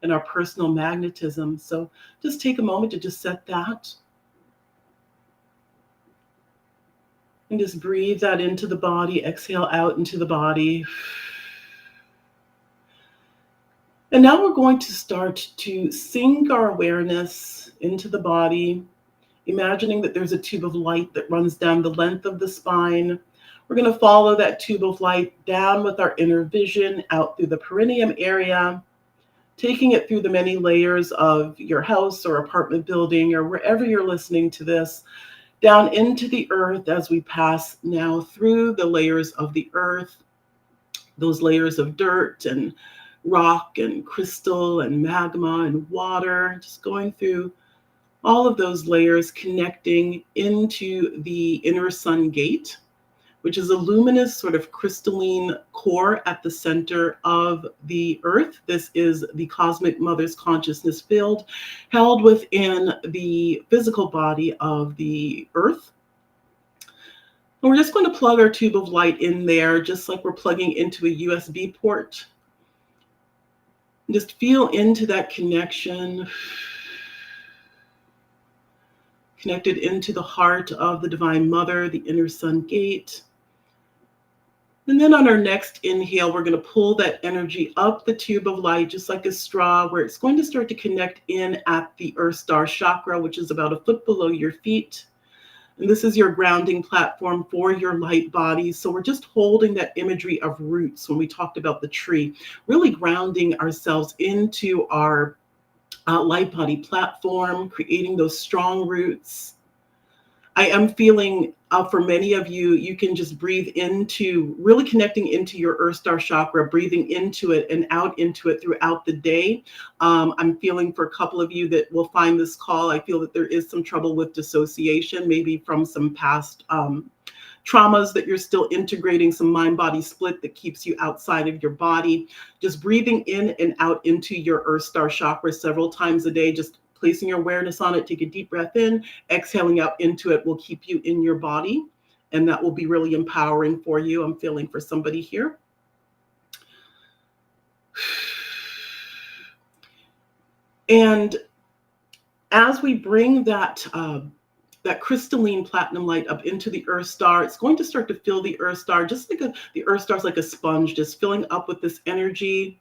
and our personal magnetism. So just take a moment to just set that. And just breathe that into the body, exhale out into the body. And now we're going to start to sink our awareness into the body, imagining that there's a tube of light that runs down the length of the spine. We're going to follow that tube of light down with our inner vision out through the perineum area, taking it through the many layers of your house or apartment building or wherever you're listening to this, down into the earth as we pass now through the layers of the earth, those layers of dirt and rock and crystal and magma and water, just going through all of those layers, connecting into the inner sun gate, which is a luminous sort of crystalline core at the center of the earth. This is the cosmic mother's consciousness field held within the physical body of the earth. And we're just going to plug our tube of light in there, just like we're plugging into a USB port. And just feel into that connection, connected into the heart of the Divine Mother, the inner sun gate. And then on our next inhale, we're going to pull that energy up the tube of light, just like a straw, where it's going to start to connect in at the Earth Star chakra, which is about a foot below your feet. And this is your grounding platform for your light body. So we're just holding that imagery of roots when we talked about the tree, really grounding ourselves into our light body platform, creating those strong roots. I am feeling for many of you, you can just breathe into, really connecting into your Earth Star chakra, breathing into it and out into it throughout the day. I'm feeling for a couple of you that will find this call, I feel that there is some trouble with dissociation, maybe from some past traumas that you're still integrating, some mind-body split that keeps you outside of your body. Just breathing in and out into your Earth Star chakra several times a day, just placing your awareness on it. Take a deep breath in, exhaling out into it will keep you in your body. And that will be really empowering for you. I'm feeling for somebody here. And as we bring that crystalline platinum light up into the Earth Star, it's going to start to fill the Earth Star, just like the Earth Star is like a sponge, just filling up with this energy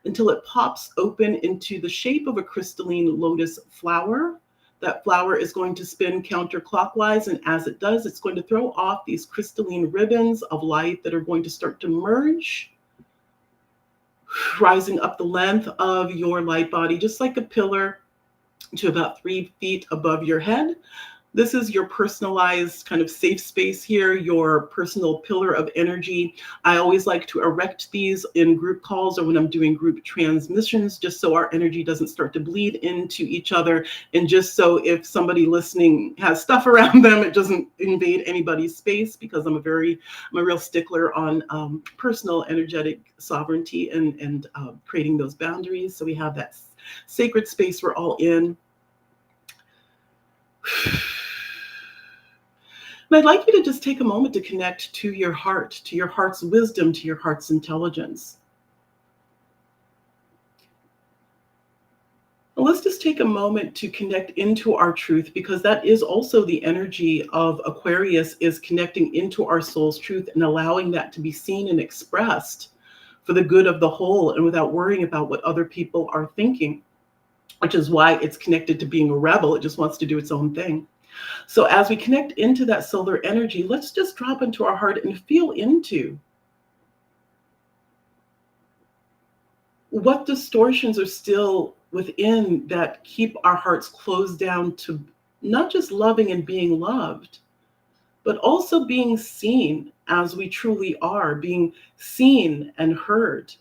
until it pops open into the shape of a crystalline lotus flower. That flower is going to spin counterclockwise, and as it does, it's going to throw off these crystalline ribbons of light that are going to start to merge, rising up the length of your light body, just like a pillar, to about 3 feet above your head. This is your personalized kind of safe space here, your personal pillar of energy. I always like to erect these in group calls or when I'm doing group transmissions, just so our energy doesn't start to bleed into each other. And just so if somebody listening has stuff around them, it doesn't invade anybody's space, because I'm a real stickler on personal energetic sovereignty and creating those boundaries. So we have that sacred space we're all in. And I'd like you to just take a moment to connect to your heart, to your heart's wisdom, to your heart's intelligence. And let's just take a moment to connect into our truth, because that is also the energy of Aquarius, is connecting into our soul's truth and allowing that to be seen and expressed for the good of the whole and without worrying about what other people are thinking, which is why it's connected to being a rebel. It just wants to do its own thing. So as we connect into that solar energy, let's just drop into our heart and feel into what distortions are still within that keep our hearts closed down to not just loving and being loved, but also being seen as we truly are, being seen and heard.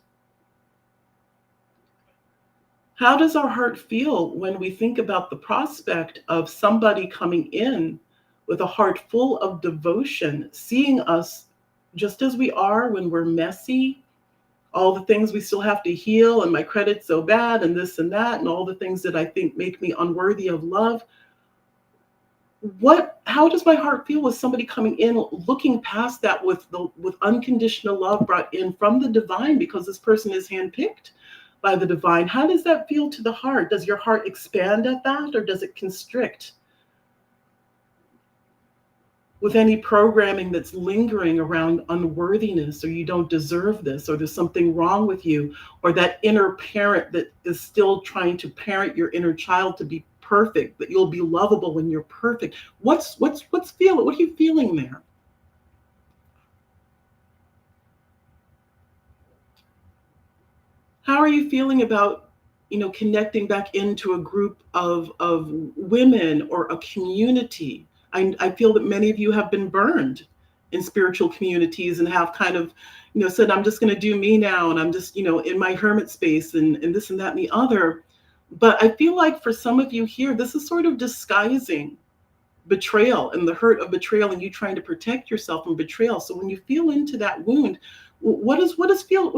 How does our heart feel when we think about the prospect of somebody coming in with a heart full of devotion, seeing us just as we are when we're messy, all the things we still have to heal, and my credit's so bad, and this and that, and all the things that I think make me unworthy of love? How does my heart feel with somebody coming in, looking past that with unconditional love brought in from the divine, because this person is handpicked by the divine? How does that feel to the heart? Does your heart expand at that, or does it constrict with any programming that's lingering around unworthiness, or you don't deserve this, or there's something wrong with you, or that inner parent that is still trying to parent your inner child to be perfect, that you'll be lovable when you're perfect? What are you feeling there? How are you feeling about, connecting back into a group of women or a community? I feel that many of you have been burned in spiritual communities and have kind of, said, I'm just going to do me now, and I'm just, in my hermit space and this and that and the other. But I feel like for some of you here, this is sort of disguising betrayal and the hurt of betrayal, and you trying to protect yourself from betrayal. So when you feel into that wound, what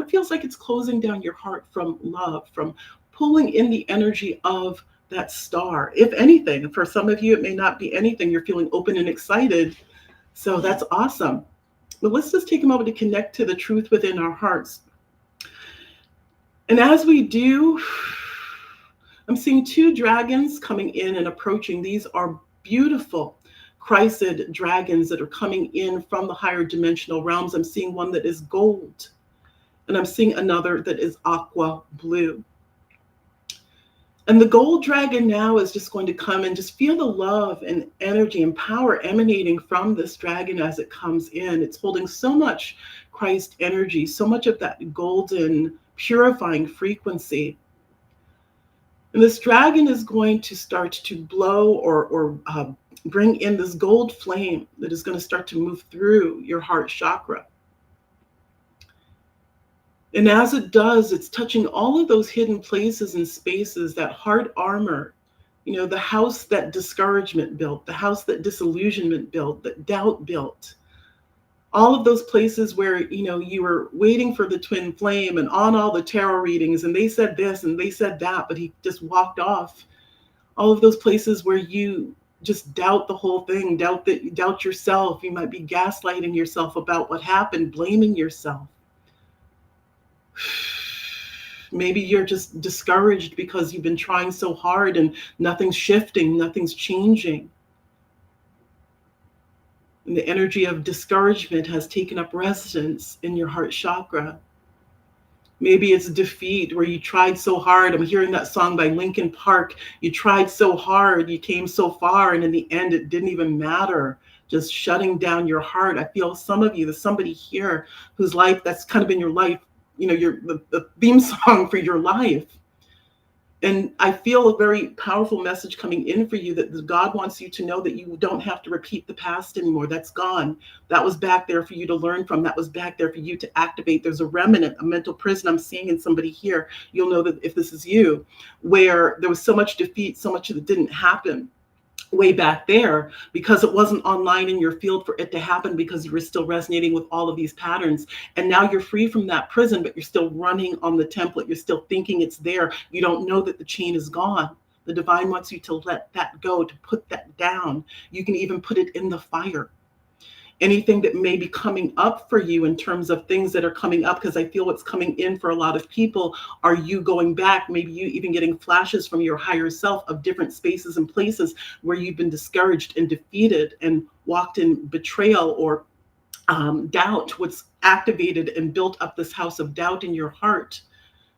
feels like it's closing down your heart from love, from pulling in the energy of that star? If anything, for some of you, it may not be anything. You're feeling open and excited. So that's awesome. But let's just take a moment to connect to the truth within our hearts. And as we do, I'm seeing 2 dragons coming in and approaching. These are beautiful chrysid dragons that are coming in from the higher dimensional realms. I'm seeing one that is gold, and I'm seeing another that is aqua blue. And the gold dragon now is just going to come and just feel the love and energy and power emanating from this dragon as it comes in. It's holding so much Christ energy, so much of that golden purifying frequency. And this dragon is going to start to blow or bring in this gold flame that is going to start to move through your heart chakra. And as it does, it's touching all of those hidden places and spaces, that heart armor, the house that discouragement built, the house that disillusionment built, that doubt built. All of those places where, you were waiting for the twin flame and on all the tarot readings, and they said this and they said that, but he just walked off. All of those places where you just doubt the whole thing, doubt yourself. You might be gaslighting yourself about what happened, blaming yourself. Maybe you're just discouraged because you've been trying so hard and nothing's shifting, nothing's changing. And the energy of discouragement has taken up residence in your heart chakra. Maybe it's defeat where you tried so hard. I'm hearing that song by Linkin Park. You tried so hard, you came so far, and in the end, it didn't even matter. Just shutting down your heart. I feel some of you, there's somebody here whose life, that's kind of been your life, the theme song for your life. And I feel a very powerful message coming in for you that God wants you to know that you don't have to repeat the past anymore. That's gone. That was back there for you to learn from. That was back there for you to activate. There's a remnant, a mental prison I'm seeing in somebody here. You'll know that if this is you, where there was so much defeat, so much that didn't happen way back there because it wasn't online in your field for it to happen, because you were still resonating with all of these patterns. And now you're free from that prison, but you're still running on the template. You're still thinking it's there. You don't know that the chain is gone. The divine wants you to let that go, to put that down. You can even put it in the fire. Anything that may be coming up for you in terms of things that are coming up, because I feel what's coming in for a lot of people are you going back, maybe you even getting flashes from your higher self of different spaces and places where you've been discouraged and defeated and walked in betrayal or doubt. What's activated and built up this house of doubt in your heart.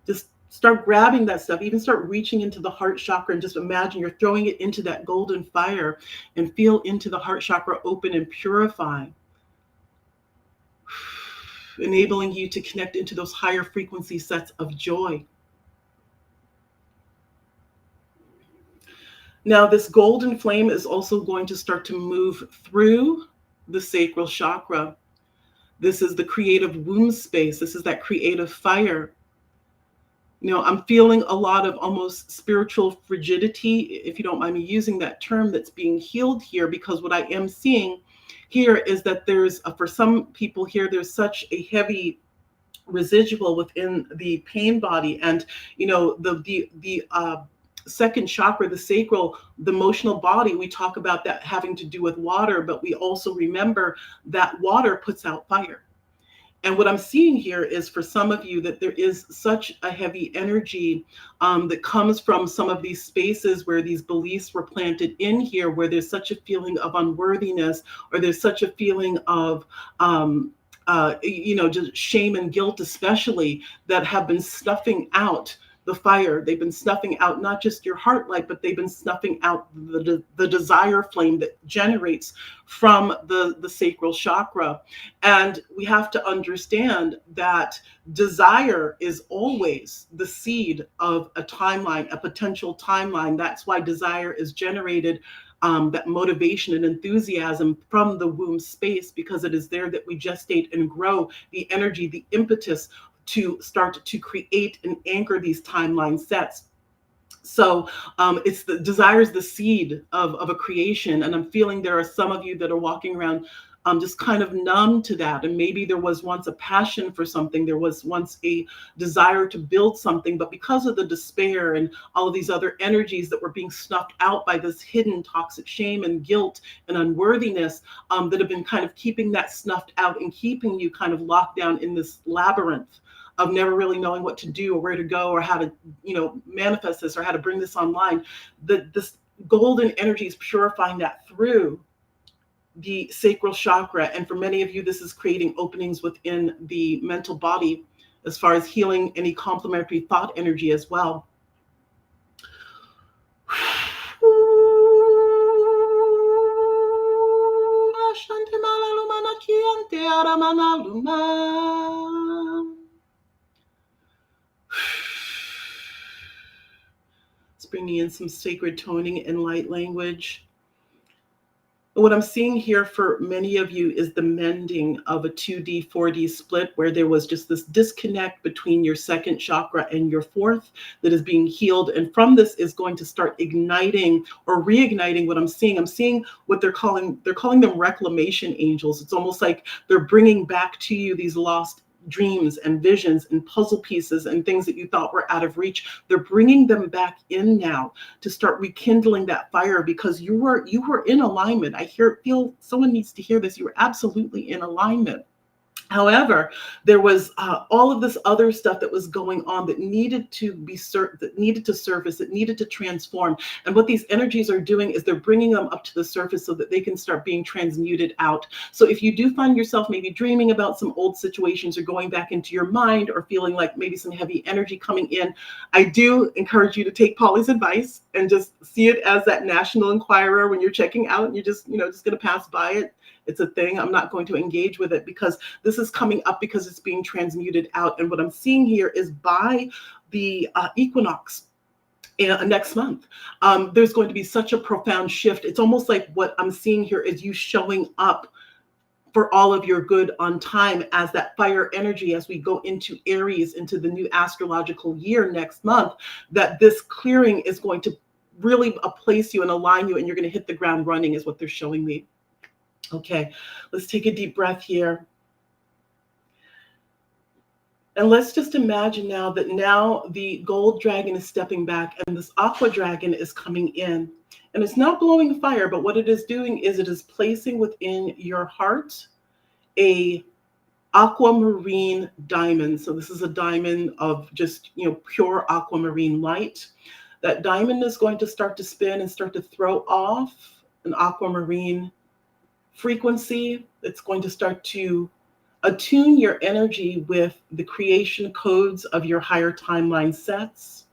Just start grabbing that stuff, even start reaching into the heart chakra and just imagine you're throwing it into that golden fire and feel into the heart chakra open and purify, enabling you to connect into those higher frequency sets of joy. Now, this golden flame is also going to start to move through the sacral chakra. This is the creative womb space. This is that creative fire. I'm feeling a lot of almost spiritual frigidity, if you don't mind me using that term, that's being healed here, because what I am seeing here is that there's, for some people here, there's such a heavy residual within the pain body. And, the second chakra, the sacral, the emotional body, we talk about that having to do with water, but we also remember that water puts out fire. And what I'm seeing here is for some of you that there is such a heavy energy that comes from some of these spaces where these beliefs were planted in here, where there's such a feeling of unworthiness, or there's such a feeling of, just shame and guilt, especially, that have been snuffing out the fire. They've been snuffing out not just your heart light, but they've been snuffing out the desire flame that generates from the sacral chakra. And we have to understand that desire is always the seed of a timeline, a potential timeline. That's why desire is generated, that motivation and enthusiasm from the womb space, because it is there that we gestate and grow the energy, the impetus to start to create and anchor these timeline sets. So it's the desire is the seed of a creation. And I'm feeling there are some of you that are walking around just kind of numb to that. And maybe there was once a passion for something. There was once a desire to build something. But because of the despair and all of these other energies that were being snuffed out by this hidden toxic shame and guilt and unworthiness, that have been kind of keeping that snuffed out and keeping you kind of locked down in this labyrinth of never really knowing what to do or where to go or how to, manifest this or how to bring this online. This golden energy is purifying that through the sacral chakra. And for many of you, this is creating openings within the mental body as far as healing any complementary thought energy as well. It's bringing in some sacred toning and light language. What I'm seeing here for many of you is the mending of a 2D, 4D split where there was just this disconnect between your second chakra and your fourth that is being healed. And from this is going to start igniting or reigniting what I'm seeing. I'm seeing what they're calling them reclamation angels. It's almost like they're bringing back to you these lost dreams and visions and puzzle pieces and things that you thought were out of reach. They're bringing them back in now to start rekindling that fire, because you were in alignment. Feel someone needs to hear this. You were absolutely in alignment. However, there was all of this other stuff that was going on that needed to that needed to surface, that needed to transform. And what these energies are doing is they're bringing them up to the surface so that they can start being transmuted out. So if you do find yourself maybe dreaming about some old situations or going back into your mind or feeling like maybe some heavy energy coming in, I do encourage you to take Polly's advice and just see it as that National Enquirer when you're checking out and you're just going to pass by it. It's a thing. I'm not going to engage with it because this is coming up because it's being transmuted out. And what I'm seeing here is by the equinox next month, there's going to be such a profound shift. It's almost like what I'm seeing here is you showing up for all of your good on time as that fire energy as we go into Aries, into the new astrological year next month, that this clearing is going to really place you and align you, and you're going to hit the ground running is what they're showing me. Okay, let's take a deep breath here. And let's just imagine now that the gold dragon is stepping back and this aqua dragon is coming in. And it's not blowing fire, but what it is doing is it is placing within your heart a aquamarine diamond. So this is a diamond of just, pure aquamarine light. That diamond is going to start to spin and start to throw off an aquamarine frequency. It's going to start to attune your energy with the creation codes of your higher timeline sets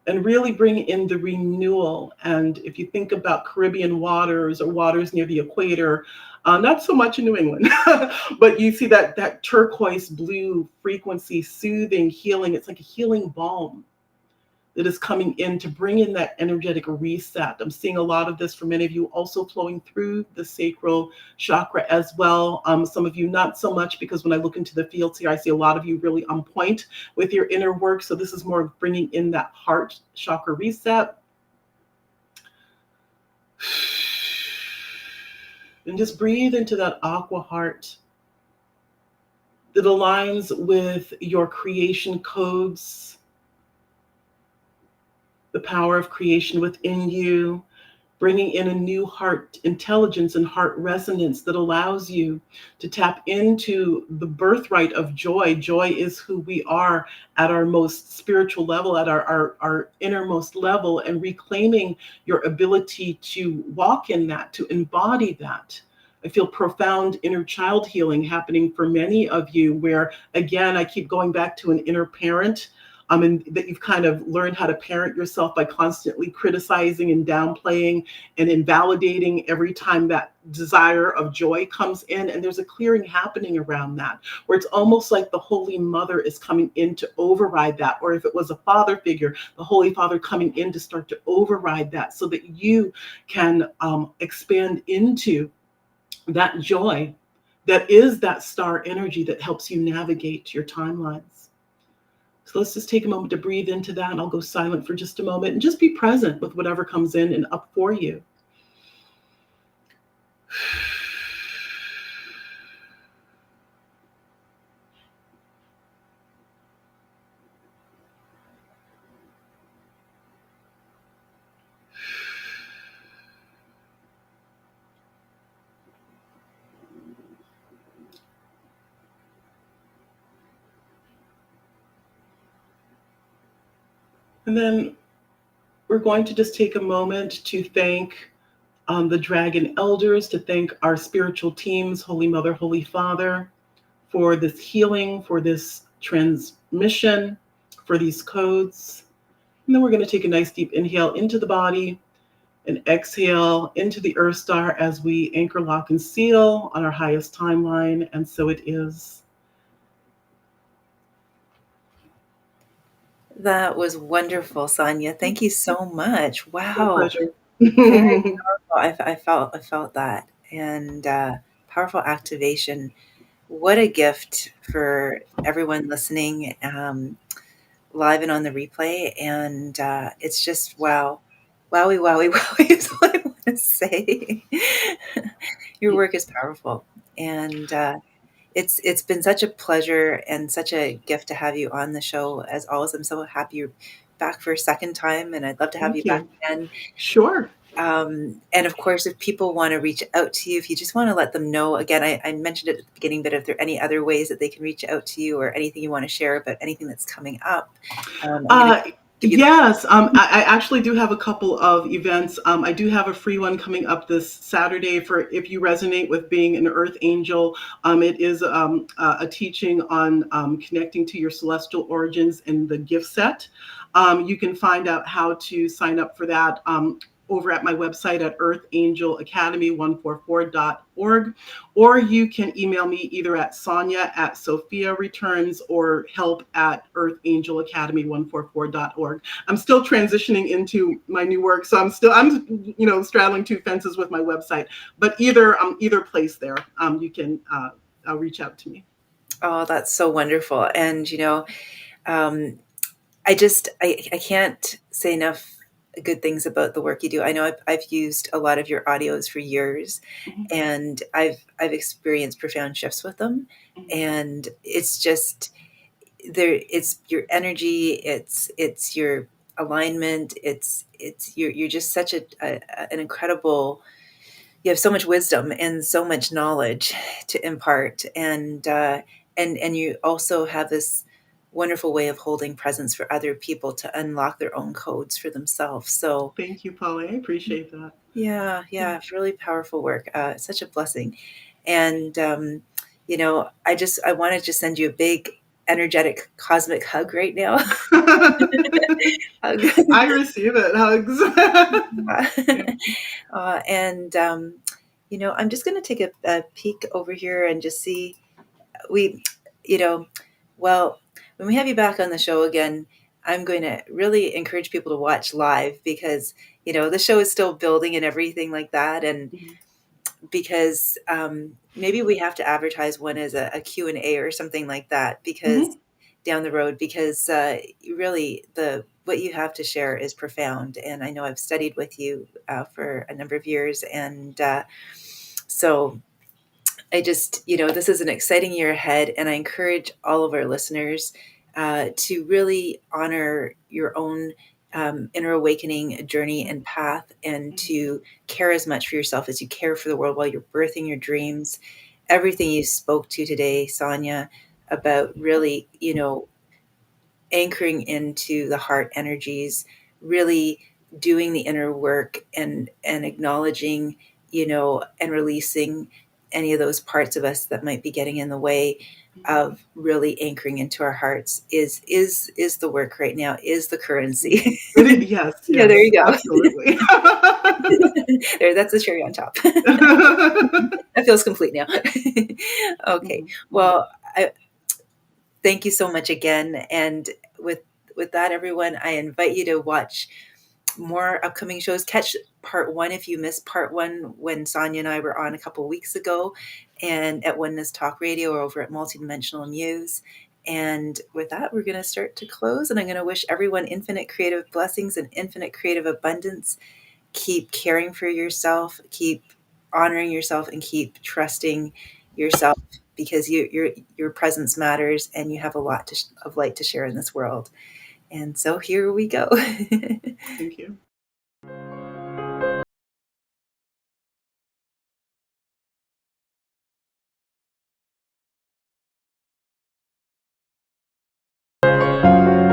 and really bring in the renewal. And if you think about Caribbean waters or waters near the equator, not so much in New England, but you see that turquoise blue frequency, soothing, healing. It's like a healing balm that is coming in to bring in that energetic reset. I'm seeing a lot of this for many of you also flowing through the sacral chakra as well. Some of you not so much, because when I look into the fields here, I see a lot of you really on point with your inner work. So this is more of bringing in that heart chakra reset. And just breathe into that aqua heart that aligns with your creation codes, the power of creation within you, bringing in a new heart intelligence and heart resonance that allows you to tap into the birthright of joy. Joy is who we are at our most spiritual level, at our innermost level, and reclaiming your ability to walk in that, to embody that. I feel profound inner child healing happening for many of you, where, again, I keep going back to an inner parent. And that you've kind of learned how to parent yourself by constantly criticizing and downplaying and invalidating every time that desire of joy comes in. And there's a clearing happening around that, where it's almost like the Holy Mother is coming in to override that. Or if it was a father figure, the Holy Father coming in to start to override that so that you can expand into that joy that is that star energy that helps you navigate your timelines. So let's just take a moment to breathe into that, and I'll go silent for just a moment and just be present with whatever comes in and up for you. And then we're going to just take a moment to thank the Dragon Elders, to thank our spiritual teams, Holy Mother, Holy Father, for this healing, for this transmission, for these codes. And then we're going to take a nice deep inhale into the body and exhale into the Earth Star as we anchor, lock, and seal on our highest timeline. And so it is. That was wonderful, Sonja. Thank you so much. My Wow. pleasure. Very powerful. I felt that, and powerful activation. What a gift for everyone listening, live and on the replay. And it's just wow, wowie, wowie, wowie is all I want to say. Your work is powerful, and it's been such a pleasure and such a gift to have you on the show. As always, I'm so happy you're back for a second time, and I'd love to have you Thank back you. again. Sure. And of course, if people want to reach out to you, if you just want to let them know, again, I mentioned it at the beginning, but if there are any other ways that they can reach out to you or anything you want to share about anything that's coming up, I'm going to Uh, give you the yes, I actually do have a couple of events. I do have a free one coming up this Saturday for if you resonate with being an earth angel. It is a teaching on connecting to your celestial origins in the gift set. You can find out how to sign up for that over at my website at earthangelacademy144.org, or you can email me either at Sonja at Sophia Returns or help at earthangelacademy144.org. I'm still transitioning into my new work, so I'm straddling two fences with my website. But either place there, you can reach out to me. Oh, that's so wonderful. And, um, I can't say enough good things about the work you do. I know I've used a lot of your audios for years, Mhm, and I've experienced profound shifts with them. mhm. And it's just there, it's your energy, it's your alignment, it's you're just such an incredible, you have so much wisdom and so much knowledge to impart, and you also have this wonderful way of holding presence for other people to unlock their own codes for themselves. So Thank you, Polly. I appreciate that. yeah, Yeah. yeah, it's really powerful work. It's such a blessing. And I want to just send you a big energetic cosmic hug right now. Hug. I receive it. Hugs. Yeah. And I'm just going to take a peek over here and just see. We, you know, well, when we have you back on the show again, I'm going to really encourage people to watch live because the show is still building and everything like that, and Mhm. because maybe we have to advertise one as a Q&A or something like that, because Mhm. down the road, because really the what you have to share is profound, and I know I've studied with you for a number of years, and so I just, this is an exciting year ahead, and I encourage all of our listeners to really honor your own inner awakening journey and path, and Mhm. to care as much for yourself as you care for the world while you're birthing your dreams. Everything you spoke to today, Sonja, about really, anchoring into the heart energies, really doing the inner work, and acknowledging, and releasing any of those parts of us that might be getting in the way of really anchoring into our hearts is the work right now, is the currency. Yes, Yeah, there yes, you go. absolutely. There, that's the cherry on top. That feels complete now. Okay. Mhm, mhm. Well, thank you so much again. And with with that, everyone, I invite you to watch more upcoming shows. Catch part one if you missed part one when Sonja and I were on a couple weeks ago, and at Oneness Talk Radio or over at Multidimensional Muse. And with that, we're going to start to close, and I'm going to wish everyone infinite creative blessings and infinite creative abundance. Keep caring for yourself, keep honoring yourself, and keep trusting yourself, because your presence matters, and you have a lot of light to share in this world. And so here we go. Thank you.